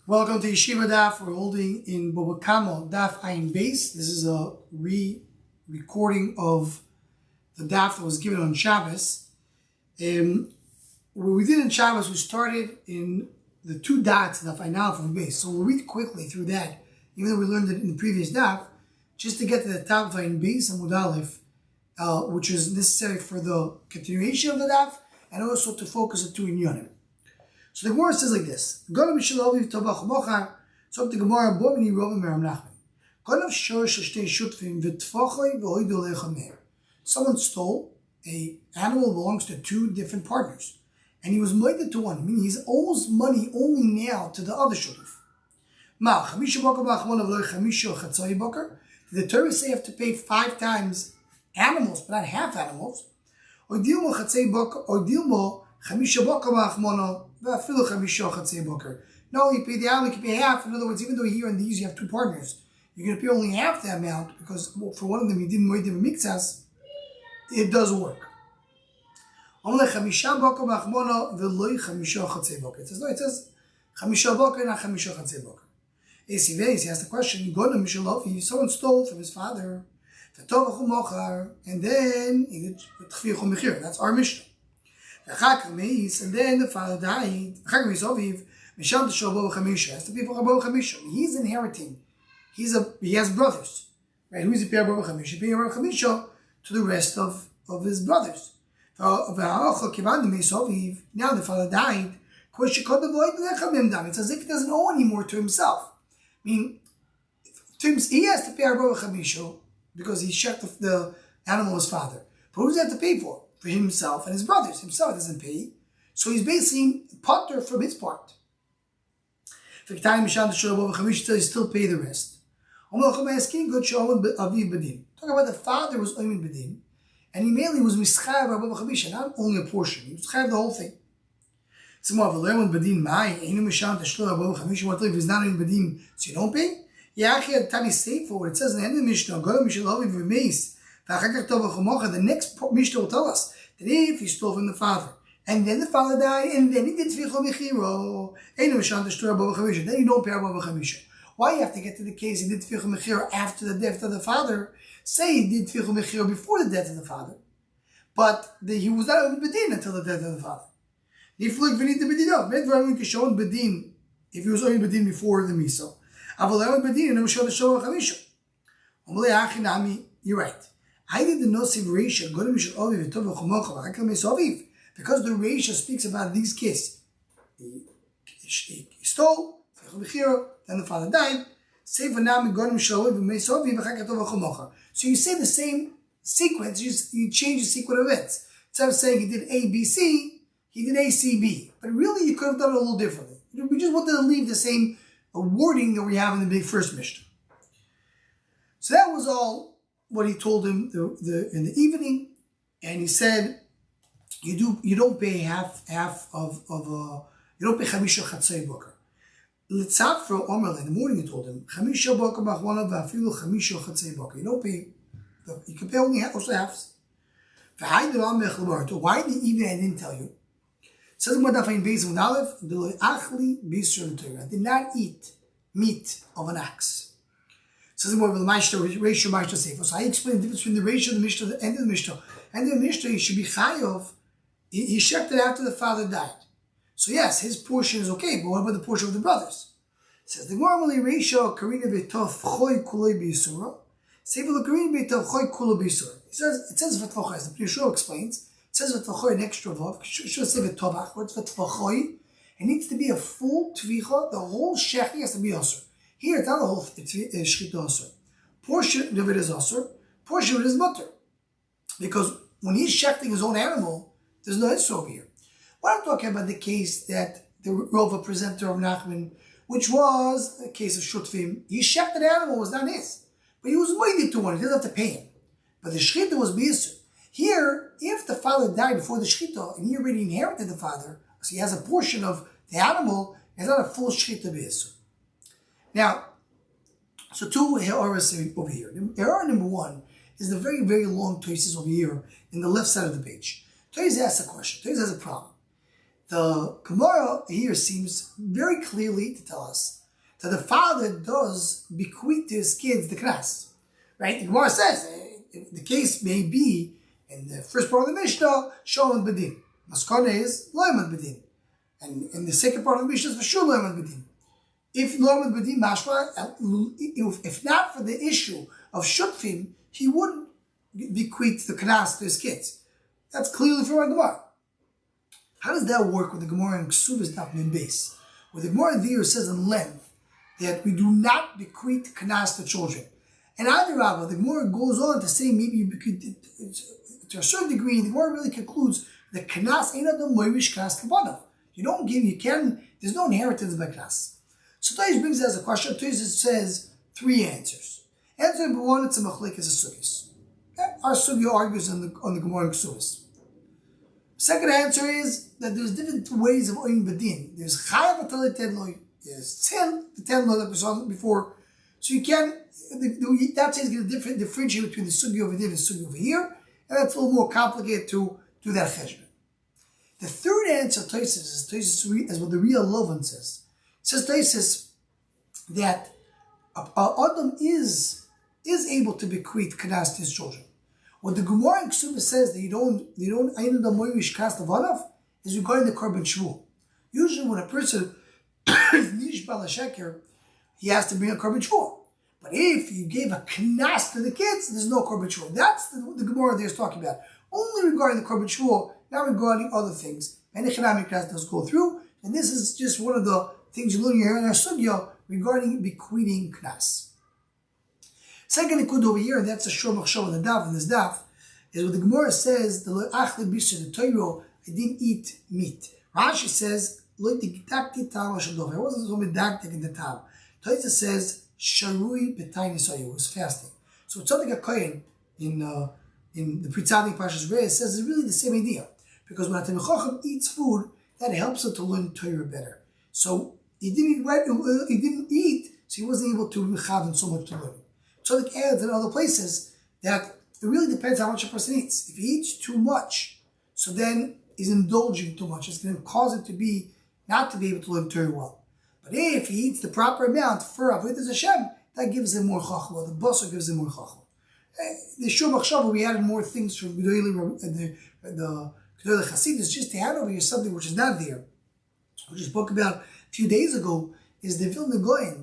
Welcome to Yeshiva Daf. We're holding in Bava Daf Ayin Beis. This is a re-recording of the Daf that was given on Shabbos. What we did in Shabbos, we started in the two dots, Daf Ayin Aleph and Beis. So we'll read quickly through that, even though we learned it in the previous Daf, just to get to the top of Ayin Beis and Mud Aleph, which is necessary for the continuation of the Daf, and also to focus the two inyanim. So the Gemara says like this: Gonav Shaloviv Tovach Mochar. So the Gemara Bomini Rovim Meram Nachman. Gonav Shor Shtei Shutfim V'Tfachoi V'Hoidu Lechamer. Someone stole an animal that belongs to two different partners, and he was moided to one. Meaning he owes money only now to the other shutuf. Ma Chamisha Boker B'Achmon Avloy Chamisha Chatzoi Boker. Did the Torah say you have to pay 5 times animals, but not half animals? Or Dilmo Chatzoi Boker, or Dilmo Chamisha Boker B'Achmono. No, you pay the animal, you pay half. In other words, even though here in these you have two partners, you're going to pay only half the amount because for one of them you didn't moed them mixas. It does work. It says no. It says chamisha boker, not chamisha chatzei boker. He asked the question: someone stole from his father, and then he did tchviyah. That's our Mishnah. And then the father died. He's inheriting. He has brothers. Right? Who's the pair of Chamisha to the rest of his brothers. Now the father died. It's as if he doesn't owe any more to himself. I mean, he has to pay Chamisha because he checked the animal's father. But who does he have to pay for? For himself and his brothers. Himself doesn't pay. So he's basically potter from his part. He still pay the rest. Talk about the father was Oymin Bedin, and he mainly was Mischayev Rabbi Chabisha, not only a portion. He was Chayev the whole thing. It's more of a Lerman Bedin, Mai, Einu Misham Tashlo Rabbi Chabisha, what if he's not Oymin Bedin, so you don't pay? Yachi had Tani safe for what it says in the end of the Mishnah, Go Mishalovi V'meis. The next Mishnah will tell us that if he stole from the father, and then the father died, and then he did tficho mechiro, then you don't pay Bava Chamisha. Why you have to get to the case he did tficho mechiro after the death of the father? Say he did tficho mechiro before the death of the father, but he was not on bedin until the death of the father. If look, we need the bedin. If he was on bedin before the miso, you're right. I did the nosiv reisha because the reisha speaks about these cases. He stole, then the father died. So you say the same sequence, you change the sequence of events. Instead of saying he did A, B, C, he did A, C, B. But really you could have done it a little differently. We just wanted to leave the same wording that we have in the big first Mishnah. So that was all what he told him in the evening, and he said, you don't pay half of you don't pay chamisha chatzei boker. L'tzafro omer in the morning he told him chamisha boker b'achmona v'afilu chamisha chatzei boker. You don't pay. You can pay only also halves. Why in the evening I didn't tell you? Says Madafain Beis Mud Aleph, achli bisur Torah. I did not eat meat of an ox. Says more of the ratio Mishnah Sefer. So I explained the difference between the ratio of the Mishnah, the end of the Mishnah. And the Mishnah, he should be chayav. He checked it after the father died. So yes, his portion is okay, but what about the portion of the brothers? It says the normally ratio karina betov choy kulei b'yisura. Sefer the karina betov choy kulei b'yisura. It says v'tvachoy. As the Yeshua explains, it says v'tvachoy an extra vav. Should say v'tovach. What's v'tvachoy? It needs to be a full tvicha. The whole shechli has to be asur. Here, it's not the whole shchita asur. Portion of it is asur, portion of it is mutter. Because when he's shechting his own animal, there's no issue over here. What I'm talking about the case that the Rova presenter of Nachman, which was a case of shutfim, he shechted the animal, was not his. But he was moeded to one, he didn't have to pay him. But the shchita was b'yisur. Here, if the father died before the shchita, and he already inherited the father, so he has a portion of the animal, it's not a full shchita b'yisur. Now, so two errors over here. Error number one is the very, very long Tosis over here in the left side of the page. Tosis asks a question. Tosis has a problem. The Gemara here seems very clearly to tell us that the father does bequeath to his kids the knas. Right? The Gemara says the case may be in the first part of the Mishnah, Sholem Bedin. Maskana is Loimad Bedin. And in the second part of the Mishnah is for sure Loimad Bedin. If Loimad Bedin mashma, if not for the issue of Shutfim, he wouldn't bequeath the knas to his kids. That's clearly from our Gemara. How does that work with the Gemara in Ksubas Daf Min Beis? Where the Gemara there says in length that we do not bequeath knas to children. And Adarabba, the Gemara goes on to say maybe you bequeath to a certain degree. The Gemara really concludes that knas ain't the moirish knas kabanav. You don't give, you can, there's no inheritance by knas. So Taish brings as a question. Taish says 3 answers. Answer number 1, it's a machlek as a sugis. Our sugya argues on the Gemara in Ksubas. Second answer is that there's different ways of oyin bedin. There's chayav atal tenloy. There's 10 law that we saw before. So you can, that's going to differentiate between the sugi over there and the sugi over here. And that's a little more complicated to do that cheshbon. The third answer, Tosis, is what the real Lovan says. It says Tosis that Adam is able to bequeath knas to his children. What the Gemara in Ksubah says that you don't ain't the moirish knas of is regarding the korban shvur. Usually when a person is nish bal sheker, he has to bring a korban shvur. But if you gave a knas to the kids, there's no korban shvur. That's the Gemara there is talking about. Only regarding the korban shvur, not regarding other things. And the Chanami knas does go through, and this is just one of the things you learn here in our sugya regarding bequeathing knas. Second nikud over here, and that's a shor machshava in the daf, in this daf, is what the Gemara says, the lo achle bisha, the Torah, I didn't eat meat. Rashi says, lo tiktakti tam shadov. I wasn't so medaktik in the tam. Torah says, sharui b'tay nisoyu, was fasting. So something a kohen in the Pritzadik Pashas Reis says is really the same idea. Because when a Talmid Chacham eats food, that helps him to learn Torah better. So he didn't eat, so he wasn't able to mechaven so much to learn. So it adds in other places that it really depends how much a person eats. If he eats too much, so then he's indulging too much. It's going to cause it to be not to be able to learn Torah well. But if he eats the proper amount for Avodas Hashem, that gives him more chachma. The basar gives him more chachma. The Shur Machshava, we added more things from the Chassidus just to add over here something which is not there. We just spoke about a few days ago is the Vilna Goyen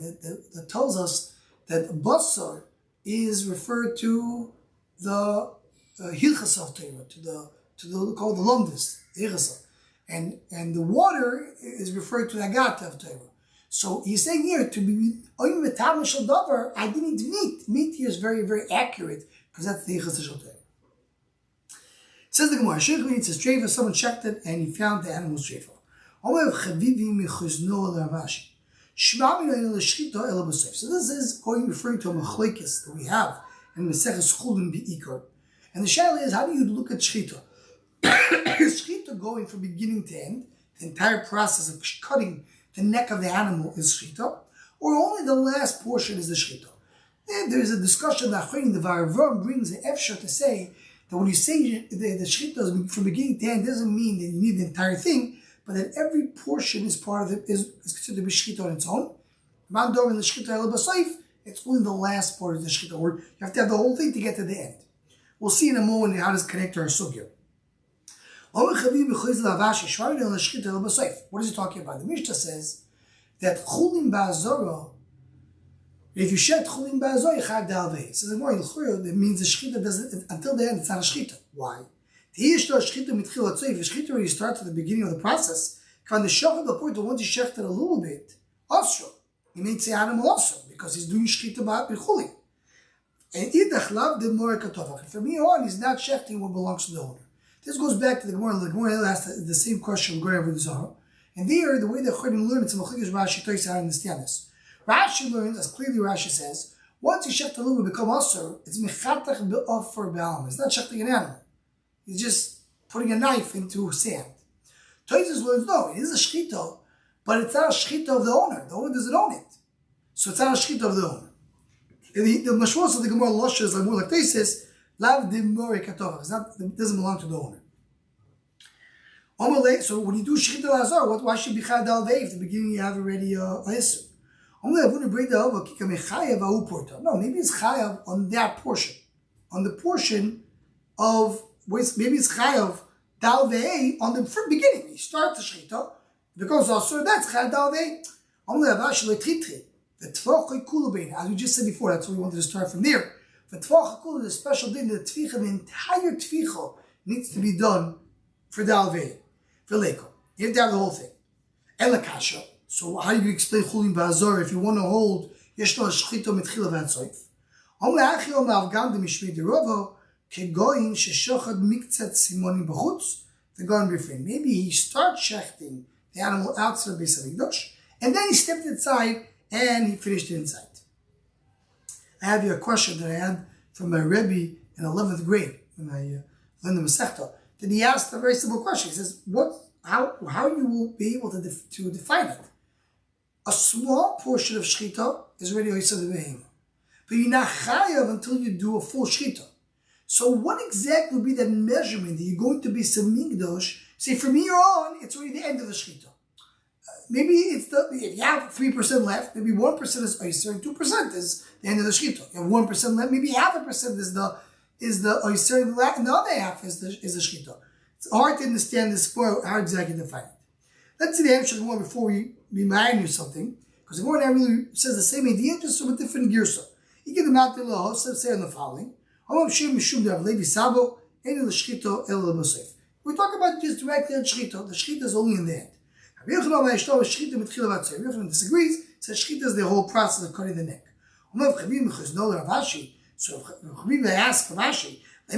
that tells us that basar is referred to the hilchas of Torah, to the called the lumdis, the hilchas, and the water is referred to the agata of Torah. So he's saying here to be oim v'tam shel davar. I didn't eat meat. Meat here is very, very accurate because that's the hilchas shel Torah. Says the Gemara, Sheikh eats a treifa. Someone checked it and he found the animal's treifa. So this is referring to a machlekes that we have in Maseches Chulin Be'ikar. And the shaila is, how do you look at shchita? Is shchita going from beginning to end? The entire process of cutting the neck of the animal is shchita, or only the last portion is the shchita? There is a discussion that the Varvam brings an efshar to say that when you say the shchita is from beginning to end, doesn't mean that you need the entire thing, but that every portion is part of it is considered to be shchita on its own. Mandor in the shchita el b'soif, it's only the last part of the shchita, or you have to have the whole thing to get to the end. We'll see in a moment how this connects to our sugya. What is he talking about? The Mishnah says that chulin ba'azora, if you shed chulin ba'azora, you have dalvei. It says that means the shchita doesn't, until the end, it's not a shchita. Why? The shchita when you start at the beginning of the process, the shachar the point that once you shecht it a little bit, also, you may say animal also, because he's doing shchita b'chulin. And idach lav the more katofach. From here on, he's not shechting what belongs to the owner. This goes back to the Gemara. The Gemara asked the same question going over the Zohar. And there, the way the Chodim learn, it's a machlekes Rashi Toys how to understand this. Rashi learns, as clearly Rashi says, once you shecht a little bit become asur, it's mechatach be'of for be'alam. It's not shechting an animal. He's just putting a knife into sand. Toys learns, no, it is a shchita, but it's not a shchita of the owner. The owner doesn't own it. So it's not a shchita of the owner. The mashmos of the Gemara Losha is like more like this says, lav de more katovach. It doesn't belong to the owner. So when you do Shechita Lazar, why should it be Chad Al Vei if at the beginning you have already a Isser? No, maybe it's Chayav on that portion. On the portion of, maybe it's Chayav Dal Vei on the beginning. You start the Shechita, because also that's Chad Dal Vei. As we just said before, that's what we wanted to start from there. The special thing, the entire Tvicha needs to be done for Dal Vei. For Leko. You have to have the whole thing. Elakasha. So how do you explain Chulin Ba'azor if you want to hold Yeshno Shchito Mitchila V'atzoif? Om le'achi om le'avgam de mishmei derovo kegoyin sheshochad miktzat simonim b'chutz v'goyin b'frein. Maybe he starts shechting the animal outside of Beis HaMikdash and then he stepped inside and he finished it inside. I have here a question that I had from my Rebbe in 11th grade when I learned the Masechta. That he asked a very simple question. He says, how you will be able to define it? A small portion of shchita is already oisad behema, but you're not chayav until you do a full shchita. So what exactly will be that measurement that you're going to be samigdosh? Say from here on, it's already the end of the shchita. Maybe it's if you have 3% left, maybe 1% is oyser and 2% is the end of the shchita. You have 1% left, maybe 0.5% is the oyser, and the other half is the shchita. It's hard to understand this how exactly to define it. Let's see the answer to the one before we remind you something, because the one that really says the same idea, just with a different girsa. You get the Mount Elah, say on the following: we're talking about just directly on shchita. The shchita is only in the end. Rabbi Yochanan disagrees. Says shchita is the whole process of cutting the neck. So Rabbi asks Ravashi, he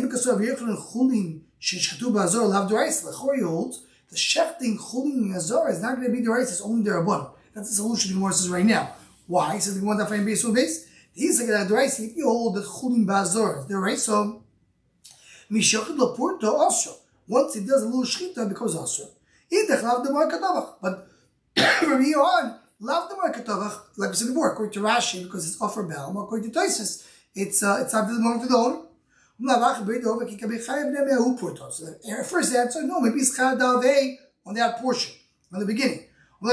holds the shechting chulin azar is not going to be the rice, it's only the rabban. That's the solution the Gemara says right now. Why? He says we want to find base on base. He's like the rice. If you hold the chulin bazar is the rice, so mishachid laporto also. Once it does a little shchita, it becomes also. Idach lav the markatavach, but from here on, lav the markatavach, like we said before, according to Rashi, because it's offer bel, according to Tosfos, it's not belong to the owner. So the first answer, no, maybe it's Chad Dal Vei on that portion, on the beginning. It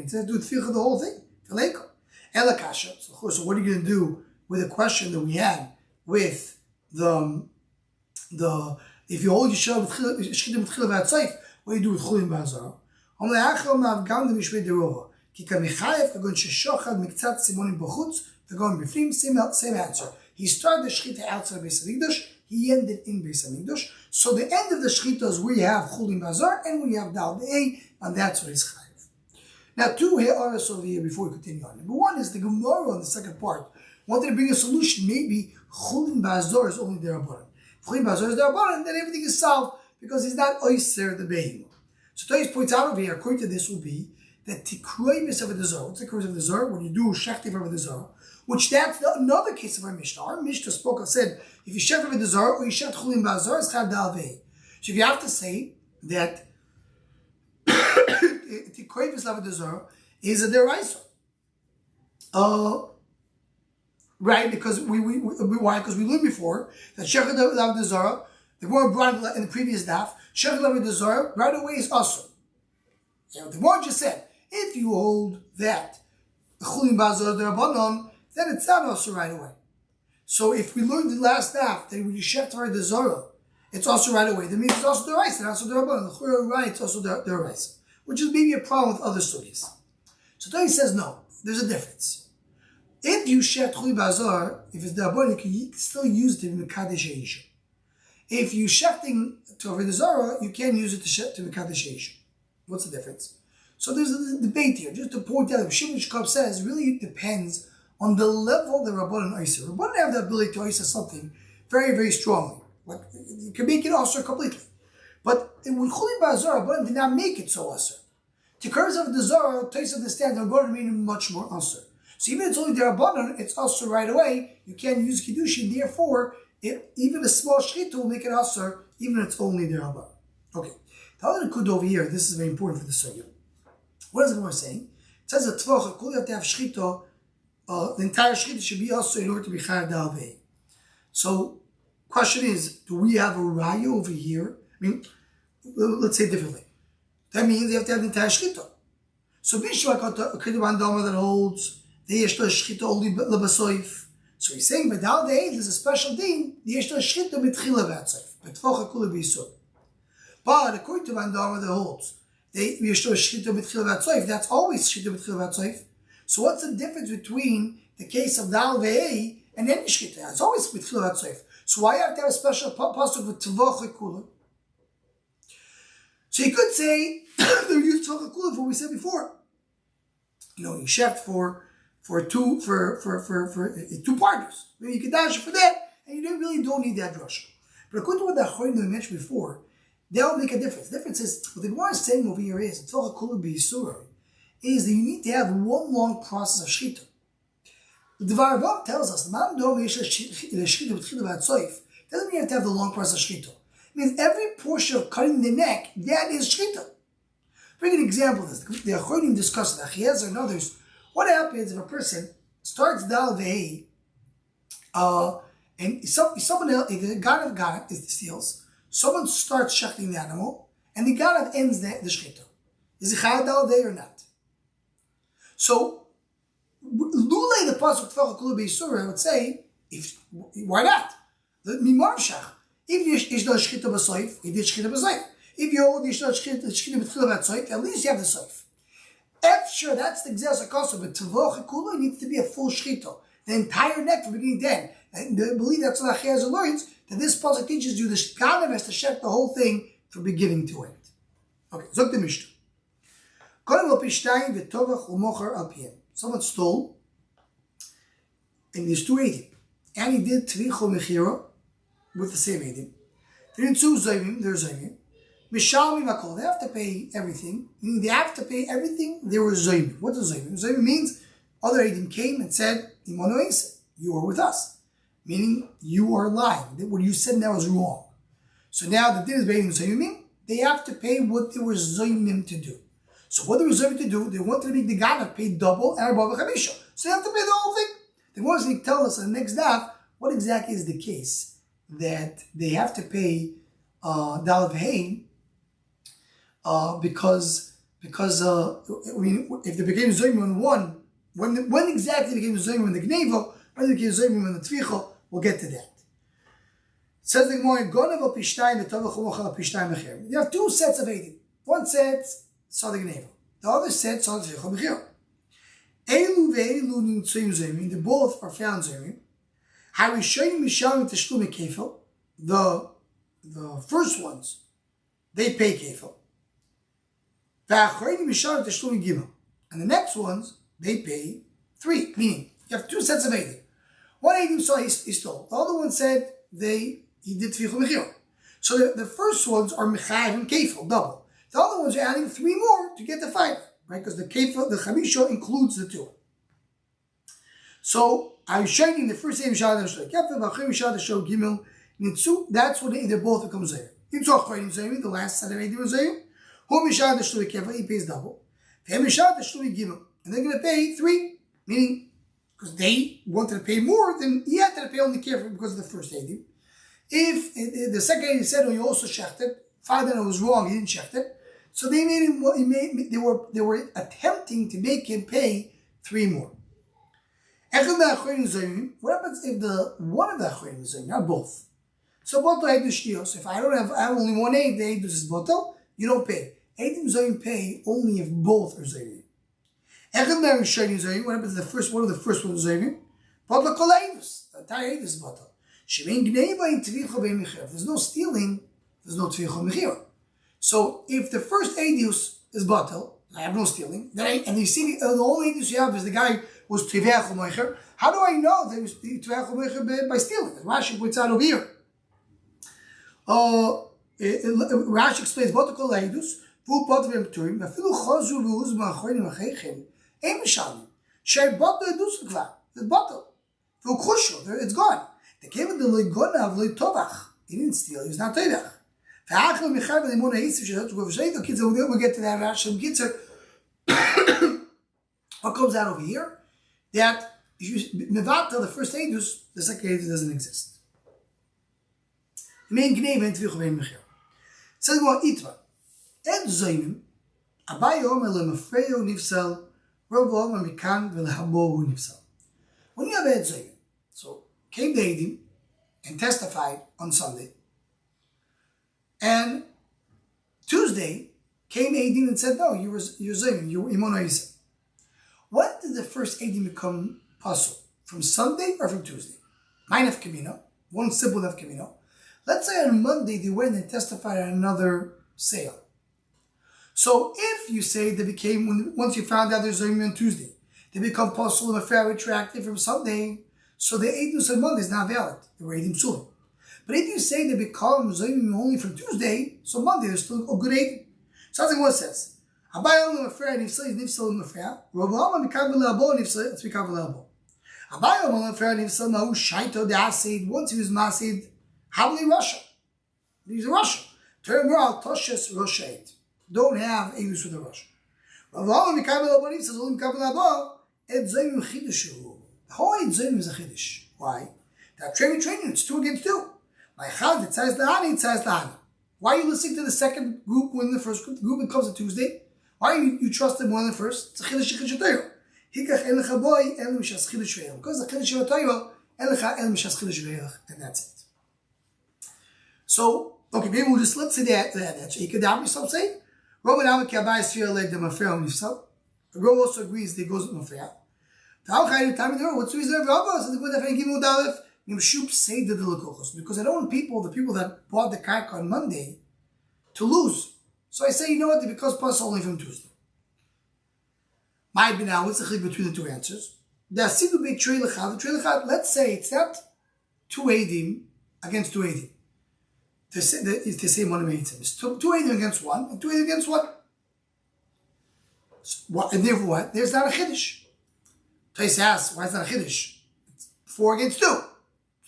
says do the whole thing. So what are you going to do with the question that we had with the if you hold Yeshiva what do you do with Chulin Ba'azar? Same answer. He started the Shechita outside of Beis HaMikdash, he ended in Beis HaMikdash. So the end of the Shechita is where you have Chulin Ba'azar and we have Dal Vei, and that's what is Chayiv. Now, two here are also over here before we continue on. Number one is the Gemara on the second part wanted to bring a solution. Maybe Chulin Ba'azar is only the Rabbanan. If Chulin Ba'azar is the Rabbanan, then everything is solved because he's not Oyser the Behemoth. So Tosfos points out over here, according to this, will be that Tikroi B'Sefer Dezor. What's the Tikroi B'Sefer Dezor? When you do Shechti for Dezor, which that's another case of our Mishnah. Our Mishnah said, if you Shech for Dezor or you Shech Chulin Ba'azar, it's Chad Dal Vei. So if you have to say that Tikroi B'Sefer Dezor is a deraisa. Right, because why? Because we learned before that Shech Dezor, the word brought in the previous daf, Shech Dezor right away is also. Yeah, the word just said, if you hold that the Chulin Ba'azar the Rabbanon, then it's not also right away. So if we learned the last daf that when you Shech the Zora, it's also right away. That means it's also the rice and also the Rabbanon. The Chura right, it's also the rice, which is maybe a problem with other studies. So then he says no, there's a difference. If you Shech Chulin Ba'azar, if it's the Rabbanon, you can still use it in the Mekadesh Eisha. If you Shechting to over the Zara, you can use it to Mekadesh Eisha. What's the difference? So there's a debate here. Just to point out, Shimon Shkab says, really it depends on the level the Rabbanan Oyser. Rabbanan have the ability to Oyser something very, very strongly. Like, you can make it Osir completely. But when Chulin Ba'azar, Rabbanan did not make it so Osir. To curse of the Zara, Tosfos understands that Rabbanan made it much more Osir. So even if it's only the Rabbanan, it's Osir right away. You can't use Kiddushin. Therefore, even a small Shechita will make it Osir, even if it's only the Rabbanan. Okay. The other Kud over here, this is very important for the Sugya. What is the Gemara saying? It says that Tvach, you have to have Shechita, the entire Shechita should be also in order to be Chayar Dal Vei. So, question is, do we have a Raya over here? I mean, let's say it differently. That means you have to have the entire shchita. So Bishwa could one dama that holds the yeshla shchita only lebasoif. So he's saying, but now there's a special din, the yeshla shchita mitchila v'atzoif, betfocha kula b'yisur. But according to one dama that holds the yeshla shchita mitchila v'atzoif, that's always shchita mitchila v'atzoif. So what's the difference between the case of dal ve'ei and any shchita? It's always mitchila v'atzoif. So why have to have a special pasuk with tvocha kula? So you could say they're used to for what we said before. You chef for two partners. Maybe you could dash for that, and you really don't need that drush. But according to what the Chorin we mentioned before, they'll make a difference. The difference is what the Gemara is saying over here is that you need to have one long process of shchita. The Bava tells us doesn't mean you have to have the long process of shchita. It means every portion of cutting the neck, that is shchita. Bring an example of this. The Achronim discuss it, Achiezer and others. What happens if a person starts dal ve'ei, and someone else, if the Ganav steals, someone starts shechting the animal, and the Ganav ends the shchita. Is it chayad dal ve'ei or not? So, lulei the pasuk tefach kula beisura, I would say, why not? The mimar shach. If you do shchita b'soif, you did shchita b'soif. If you hold shchita b'tchila b'soif, at least you have the soif. If sure, that's the example also, but tavoch kula needs to be a full shchita, the entire neck from beginning to end. And I believe that's what Achiezer learns, that this pasuk teaches you the Ganav has to check the whole thing from beginning to end. Okay, zok the Mishnah. Someone stole, and there's two edim, and he did tvicho mechira with the same edim. They're two zayim, they're zayim. Mishalmi makol, they have to pay everything. Meaning they have to pay everything, they were zayim. What does zayim? Zayim means other edim came and said, you are with us. Meaning you are lying. What you said now is wrong. So now the din is being zayimim, they have to pay what they were zayimim to do. So what they were zayimim to do, they wanted to make the Ganav pay double and above the chamisha. So they have to pay the whole thing. They want to tell us in the next daf what exactly is the case that they have to pay dal v'hein because if they became zoyim on one, when exactly they became zoyim in the gneva, when they became zoyim in the tvicha, we'll get to that. Says the Gemara, gonav pishtayim v'tovach u'mochal pishtayim mechir. You have two sets of edim. One set saw the gneva, the other set saw the tvicha mechir. Elu ve'elu nimtzoyim zoyim. They both are found zoyim. The first ones, they pay kefil. And the next ones, they pay 3. Meaning, you have two sets of edim. One edim saw he stole. The other one said he did tvichu mechir. So the first ones are mechayiv and kefil, double. The other ones are adding 3 more to get the 5, right? Because the kefil, the chamisha includes the 2. So I'm showing the first name Shad Shloik Kefil, V'achim Shad Shloik Gimel Nitzu. That's when they both become Zayim. Yitzchak Choyim Zayim, the last set of Eidim Zayim. Who Mishad Shloik Kefil, he pays double. V'hem Mishad Shloik Gimel, and they're going to pay 3, meaning because they wanted to pay more, then he had to pay only Kefil because of the first Eidim. If the second Eidim said, "Oh, you also checked it," found that it was wrong, he didn't check it. So they made him. They were attempting to make him pay 3 more. What happens if one of the Achronim is Zayim, not both? So both Eidim Shtiyos. If I have only one Eid, the Eid is Botel, you don't pay. Eidim Zayim pay only if both are Zayim. What happens if the first one of the first one is Zayim? Botel Kol Eidus. The entire Eid is Botel. Shemein Gneiva in Tvicha Be'Mechir. If there's no stealing, there's no Tvicha Mechir. So if the first Eidus is Botel, I have no stealing, and you see the only Eidus you have is the guy was Tivech U'Moicher. How do I know that it was Tivech U'Moicher by stealing? Rashi points out over here. Rashi explains, Botakol Leidus, Vu Potvim Turim, Vafilu Chozu V'uz Ma'achorim Achechem, Ein Mishalim, Shei Botel Edus Kvar, the Botel, Vu Khushu, it's gone. They came in the Legonav Le Tovach. He didn't steal, he was not Tovach. V'achel Michav Limon Ha'isiv Shehot Gov Shei, the kids, we'll get to that Rashi, Gitzer. What comes out over here? That Mevata, the first Eidus, the second Eidus doesn't exist. Main Gneva and Tvichu Vein Mechir. Says more Itva. Ed Zoimim, Abaye Omer Lemafreyo Nifsel, Robo Omer Mikan Velehabo Nifsel. When you have Ed Zoimim, so came the Eidim and testified on Sunday, and Tuesday came Eidim and said, no, you're Zoimim, you're Imono Yisa. When did the first Eidim become Pasul? From Sunday or from Tuesday? Mine of Camino, one simple of Camino. Let's say on Monday they went and testified on another sale. So if you say they became, once you found out there's Zoimim on Tuesday, they become Pasul and Affair retracted from Sunday, so the Eidus on Monday is not valid. They were Eidim Sulim. But if you say they become Zoimim only from Tuesday, so Monday there's still a good Eidim. So that's what it says. Abaye Omer Affair Nifsel Nifsel Affair. Robo Omer Mikan Velehabo Nifsel. It's Mikan Velehabo. Abaye Omer Affair Nifsel Nahu Shaito De Asid. Once he was Masid, Havli Russia. He's a Russian. Turn around, Toshes Russia. Don't have Eidus with the Russian. Robo Omer Mikan Velehabo Nifsel Zolim Mikan Velehabo. Et Zoimim Chidushu. The whole Eid Zoimim is a Chidush. Why? That training, it's 2 against 2. Like Chad, it says Lahani, it says Lahani. Why are you listening to the second group when the first group comes on Tuesday? Why you trust them more than the first? It's a Chidush Chidush Hikach El Chaboy El Mishas Chidush Ve'elach. Because the Chidush Ve'elach El Mishas Chidush Ve'elach, and that's it. So, okay, maybe we'll just let's say that. So he could have yourself say, Roman Amak Yabai Sfir Leg the Mafreya on himself. The Rov also agrees that he goes with Mafreya. What's the reason of Rava? So the good that give Udalef Nimshup say the Lukochos. Because I don't want the people that bought the karka on Monday, to lose. So I say, you know what, because plus only from Tuesday. Might be now, what's the chiluk between the two answers? The Asidu be Trei Lechad. The Trei Lechad, let's say it's not 2 Eidim against 2 Eidim. It's the same one Eidim. It's 2 Eidim against 1, and 2 Eidim against 1. So, and therefore what? There's not a Chiddush. Tais asks, why is that a Chiddush? It's 4 against 2.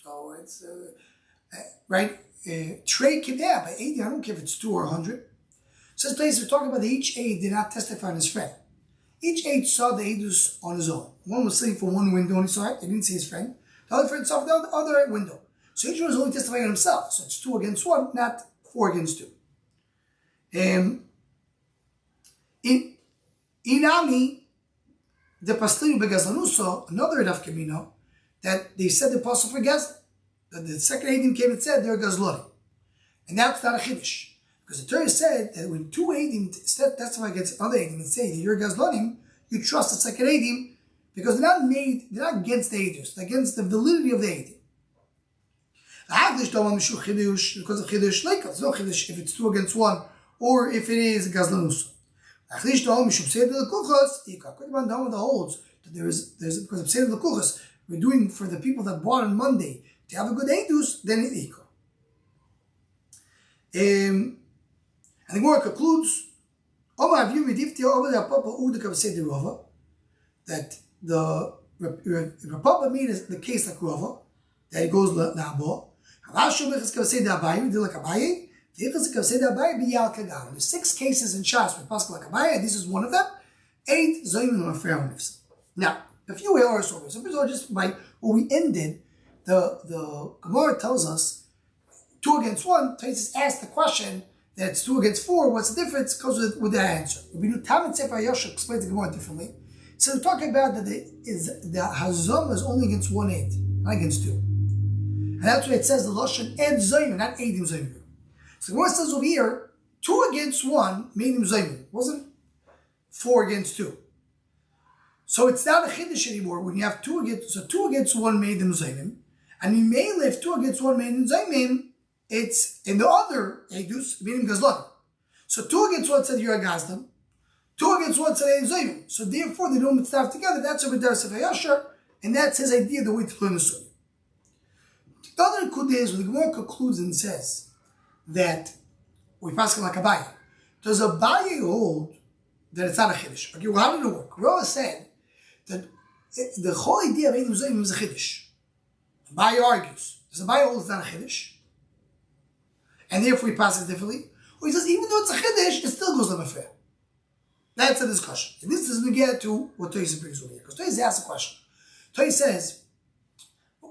So it's, right? Trey Kideh by 80, I don't care if it's 2 or 100. So this place we're talking about each aid did not testify on his friend. Each aid saw the Eidus on his own. One was sitting from one window and he saw it, he didn't see his friend. The other friend saw from the other window. So each one was only testifying on himself. So it's 2 against 1, not 4 against 2. Inami, the Pastlinu Begazlanuso, another Rav Kamino, that they said the apostle for Gazlan. That the second Eidim came and said they're Gazlonim. And that's not a Chiddush. Because the Torah said that when 2 Eidim testify against another Eidim and say that you're Gazlonim, you trust the second Eidim because they're not against the Eidim, they're against the validity of the Eidim. The Hagdish don't want to Chiddush because of Chiddush like it's no Chiddush if it's 2 against 1 or if it is Gazlanuso. The Hagdish don't want to say the Kuchos, the holds that there's because of saying the Kuchos, we're doing for the people that bought on Monday to have a good Eidus, then it equal. And the Gemara concludes, that the Papa made the case like Rava, that it goes Nabo. There's 6 cases in Shas with Pascal like Abaye, this is one of them. 8 Zoimim and Affair. Now, a few errors over. So just by where we ended, the Gemara tells us 2 against 1. Taisus asked the question that it's 2 against 4. What's the difference? Goes with that answer. We do Talmud Sefer Yosha explains the Gemara differently. So we're talking about that the Hazom is only against 1 8, not against 2. And that's why it says the Lashon Ed Zoimim, not Eidim Zoimim. So the Gemara says over here, 2 against 1 made him Zoimim. It wasn't 4 against 2. So it's not a Chiddush anymore when you have 2 against 1 made him Zoimim. And you may live 2 against 1 made him Zoimim. It's in the other Eidus, meaning Gazlan. So 2 against 1 said you're a Gazlan. 2 against 1 said Eidim Zoimim. So therefore they don't staff together. That's a B'dar Sefer Yasher, and that's his idea, the way to learn the Sunnah. The other Kud is when the Gemara concludes and says that we pass like Abaye. Does Abaye hold that it's not a Chiddush? Okay, well, how did it work? Rava said that the whole idea of Eidim Zoimim is a Chiddush. Abaye argues. Does Abaye hold it's not a Chiddush? And therefore he passes differently? Or he says, even though it's a Chiddush, it still goes Lamafeh. That's a discussion. And this doesn't get to what Toys brings over here. Because Toys asks a question. Toys says,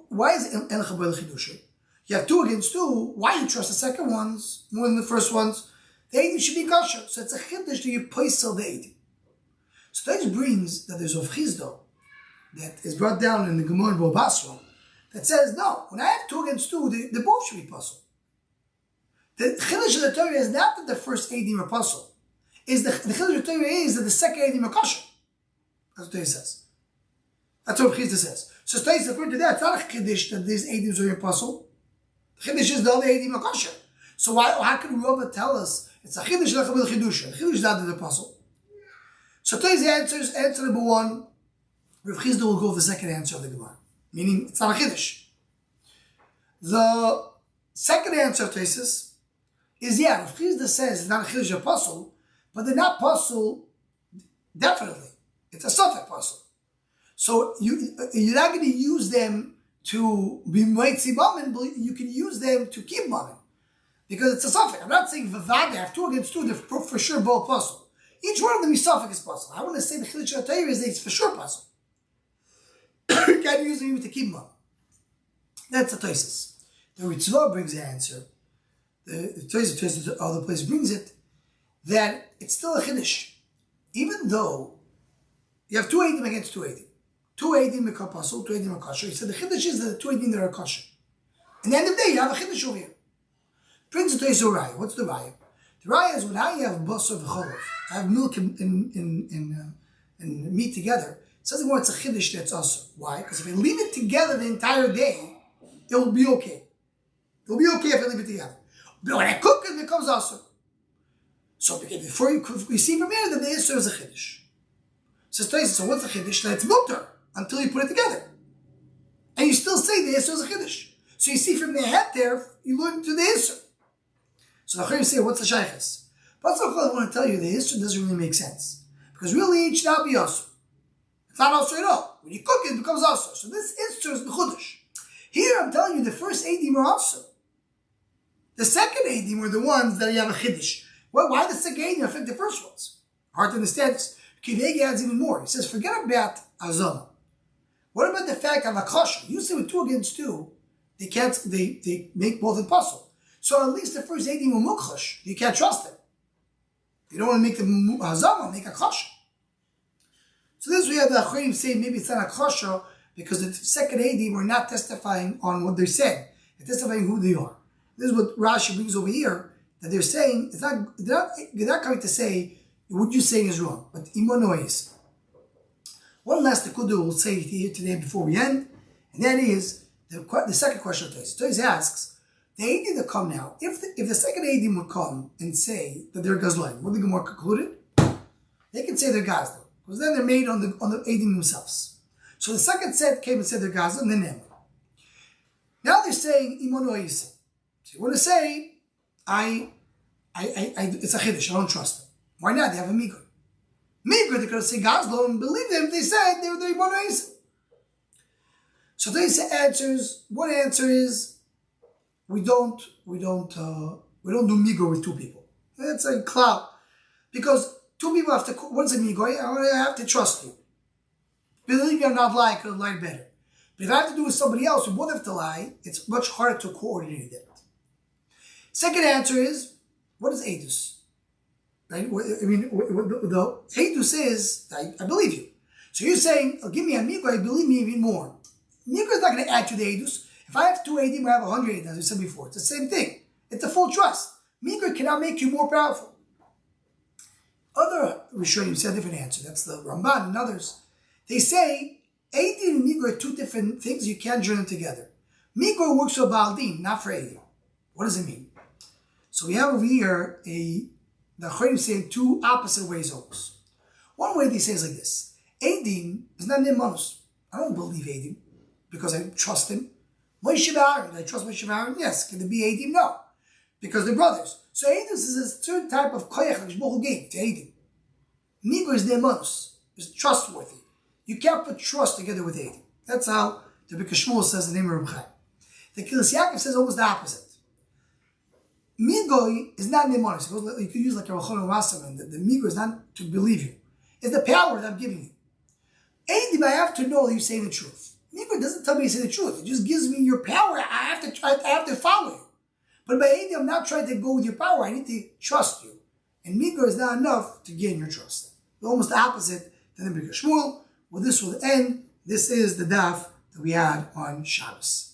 why is it El Chabel Chiddush? You have 2 against 2. Why you trust the second ones more than the first ones? the Eidim should be kosher. So it's a chiddush that you poisel the Eidim. So that brings that there's a chizdo that is brought down in the Gemara Bava Basra that says, no, when I have 2 against 2, the both should be puzzled. The chiddush of the Torah is not that the first Eidim are puzzled. The chiddush of the Torah is that the second Eidim are kosher. That's what Torah says. That's what Chizda says. So Torah, according to that, it's not a chiddush that these Eidim are puzzled. The chiddush is the other Eidim are kosher. So how can Rava tell us it's a chiddush like a chiddush? The chiddush is not that they're puzzled. So Torah's answer number 1, Rav Chizda will go with the second answer of the Gemara, meaning it's not a chiddush. The second answer of Torah is, Rav Chizda says it's not a chiddush of puzzle, but they're not puzzle definitely. It's a suffix puzzle. So you're not going to use them to be moitzi mammon, but you can use them to keep mammon. Because it's a suffix. I'm not saying vavad, they have 2 against 2, they're for sure both puzzle. Each one of them is suffix is puzzle. I want to say the chiddush of Torah is that it's for sure puzzle. You can't use them even to keep them up. That's the Tosis. The Ritzvah brings the answer. The Tosis, the other place brings it, that it's still a chiddush. Even though you have 2 Eidim against 2 Eidim. 2 Eidim become puzzle, 2 Eidim are kosher. He said the chiddush is that the 2 Eidim that are kosher. At the end of the day, you have a chiddush over here. Brings the Tosis Raya. What's the Raya? The Raya is when I have basar v'cholov, I have milk and meat together. It says it's a chiddush that's also. Why? Because if I leave it together the entire day, it will be okay. It will be okay if I leave it together. But when I cook it, it becomes also. So before you see from here that the Isser is a chiddush. So what's the chiddush? That it's mutter until you put it together. And you still say the Isser is a chiddush. So you see from the head there, you learn to the Isser. So the Chayim say, what's the shaykhs? But I want to tell you, the Isser doesn't really make sense. Because really, it should not be also. It's not also at all. When you cook it, it becomes also. So this Isser is B'chudush. Here I'm telling you, the first Eidim are also. The second Eidim are the ones that you have a chiddush. Well, why the second Eidim affect the first ones? Hard to understand this. Kivegi adds even more. He says, forget about Azama. What about the fact of a kosher? You say with 2 against 2, they make both impossible. So at least the first Eidim are mukhash. You can't trust them. You don't want to make the Azama, make a kosher. So this we have the Acharim say maybe it's not a kosher because the second Eidim are not testifying on what they're saying. They're testifying who they are. This is what Rashi brings over here, that they're saying, they're not coming to say what you're saying is wrong, but imonois. One last Nekuda we'll say here today before we end, and that is the second question of Tosis. Tosis asks, the Eidim that come now, if the second Eidim would come and say that they're Gazlan, what the Gemara concluded? They can say they're Gazlan, because then they're made on the Eidim themselves. So the second set came and said they're Gazlan, and then them. Now they're saying imonois. So you want to say, it's a chiddush, I don't trust them. Why not? They have a migur. Migur, they're going to say Gazlo and believe them if they said they were the Ibonoisim. So one answer is, we don't do migur with 2 people. That's a cloud. Because 2 people have to, what's a migur? I have to trust you. Believe me, I'm not lying, I could have lied better. But if I have to do with somebody else who both have to lie, it's much harder to coordinate that. Second answer is, what is Eidus? Right? I mean, the Eidus is, I believe you. So you're saying, give me a migur, believe me even more. Migur is not going to add to the Eidus. If I have 2 Eidim, I have 100 Eidim, as we said before. It's the same thing. It's a full trust. Migur cannot make you more powerful. Other Rishonim say a different answer. That's the Ramban and others. They say, Eidim and Migur are 2 different things. You can't join them together. Migur works for Baaldim, not for Eidim. What does it mean? So we have over here the Chorim say 2 opposite ways almost. One way they say is like this. Eidim is not Nemanus. I don't believe Eidim because I trust him. Moshe Aaron, I trust Moshe Aaron? Yes. Can it be Eidim? No. Because they're brothers. So Eidim is a certain type of koyach that Yishboch gave to Eidim. Migur is Nemanus. It's trustworthy. You can't put trust together with Eidim. That's how the Bika Shmuel says the name of Reb Chaim. The Kilis Yaakov says almost the opposite. Migoy is not nemonis. You could use like a Rachon Rasaman. The migoy is not to believe you. It's the power that I'm giving you. Eidim, I have to know that you're saying the truth. Migoy doesn't tell me you say the truth. It just gives me your power. I have to follow you. But by Eidim, I'm not trying to go with your power. I need to trust you. and Mikra is not enough to gain your trust. It's almost the opposite than the Birkas Shmuel. Well, this will end. This is the daf that we had on Shabbos.